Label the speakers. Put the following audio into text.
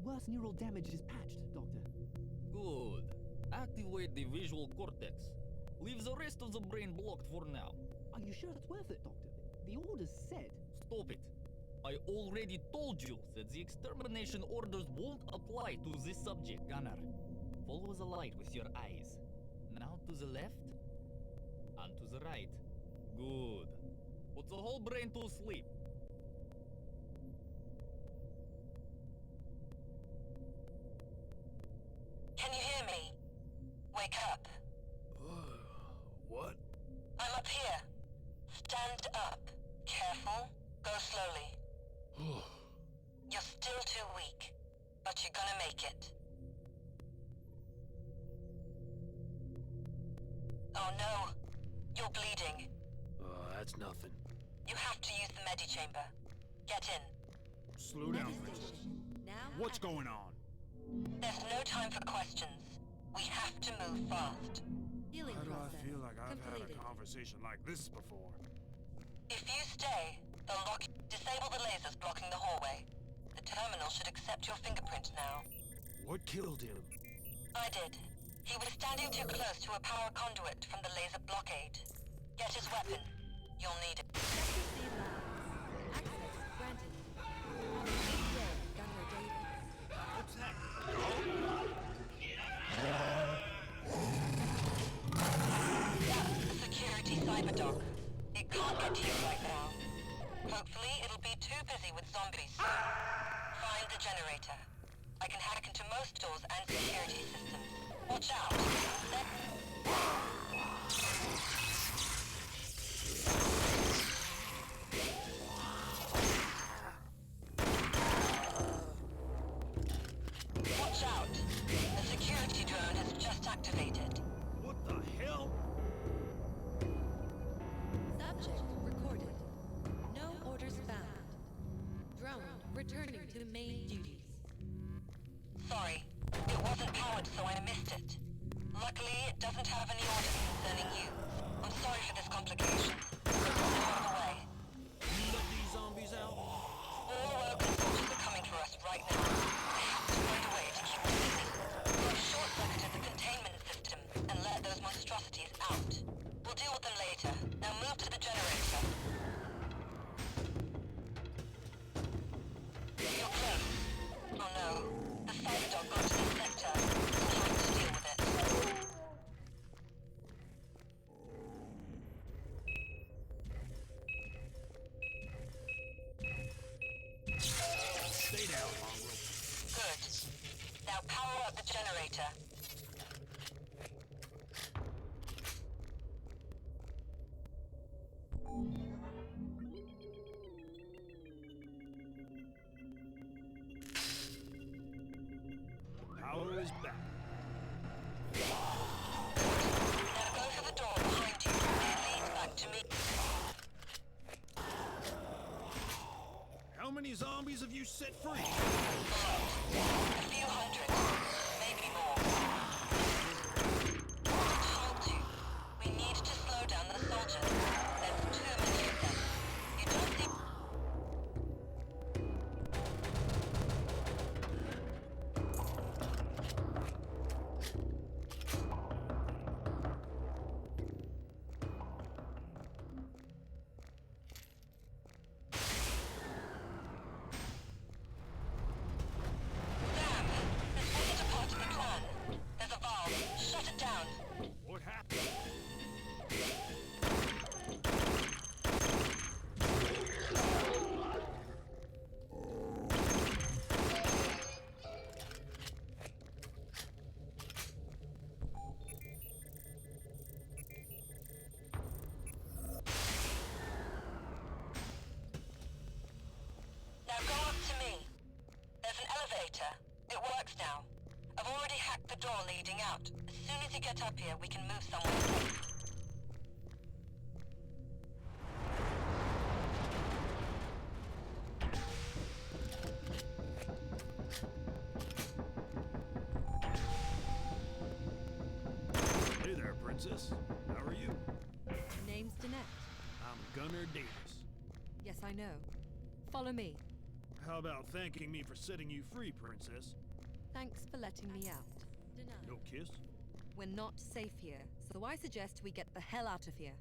Speaker 1: worst neural damage is patched, Doctor.
Speaker 2: Good. Activate the visual cortex. Leave the rest of the brain blocked for now.
Speaker 1: Are you sure it's worth it, Doctor? The orders said...
Speaker 2: Stop it. I already told you that the extermination orders won't apply to this subject.
Speaker 3: Gunner.
Speaker 2: Follow the light with your eyes. Now to the left and to the right. Good. Put the whole brain to sleep.
Speaker 4: Can you hear me? Wake up.
Speaker 3: What?
Speaker 4: I'm up here. Stand up. Careful. Go slowly. You're still too weak, but you're gonna make it. Oh no. You're bleeding.
Speaker 3: That's nothing.
Speaker 4: You have to use the medichamber. Get in.
Speaker 3: Slow down, Princess. What's going on?
Speaker 4: There's no time for questions. We have to move fast.
Speaker 5: Healing
Speaker 6: Why do I
Speaker 5: process
Speaker 6: feel like I've
Speaker 5: completed.
Speaker 6: had a conversation like this before?
Speaker 4: If you stay, they'll lock. Disable the lasers blocking the hallway. The terminal should accept your fingerprint now.
Speaker 6: What killed him?
Speaker 4: I did. He was standing too close to a power conduit from the laser blockade. Get his weapon. You'll need it.
Speaker 5: Sector C labs. Access granted. On the midway, Gunner Davis.
Speaker 3: What's that?
Speaker 4: That's the security cyberdock. It can't get to you right now. Hopefully, it'll be too busy with zombies soon. Find the generator. I can hack into most doors and security systems. Watch out. Watch out. The security drone has just activated.
Speaker 3: What the hell?
Speaker 5: Subject recorded. No orders found. Drone returning to main duties.
Speaker 4: Sorry. It wasn't powered, so I missed it. Luckily, it doesn't have any orders concerning you. I'm sorry for this complication. Out of the way.
Speaker 3: You let these zombies out?
Speaker 4: All Woken soldiers are coming for us right now. I have to find a way to keep them busy. I've short-circuited the containment system and let those monstrosities out. We'll deal with them later. Now move to the generator. You're close. Oh no. The cyberdog got to this sector. Time to deal with it.
Speaker 3: Stay down, mongrel.
Speaker 4: Good. Now power up the generator.
Speaker 3: Power is back.
Speaker 4: Now go for the door behind you. It leads back to me.
Speaker 3: How many zombies have you set free?
Speaker 4: A few hundred. Maybe more. Told you. We need to slow down the soldiers. There's too many of them. You don't think... Damn! This wasn't a part of the plan. There's a valve. Shut it down.
Speaker 3: What happened?
Speaker 4: Now go up to me. There's an elevator. It works now. I've already hacked the door leading out. As soon as you get up here, we can move somewhere safe.
Speaker 3: Hey there, Princess. How are you?
Speaker 5: Name's Danette.
Speaker 3: I'm Gunner Davis.
Speaker 5: Yes, I know. Follow me.
Speaker 6: How about thanking me for setting you free, Princess?
Speaker 5: Thanks for letting me out.
Speaker 6: No kiss?
Speaker 5: We're not safe here, so I suggest we get the hell out of here.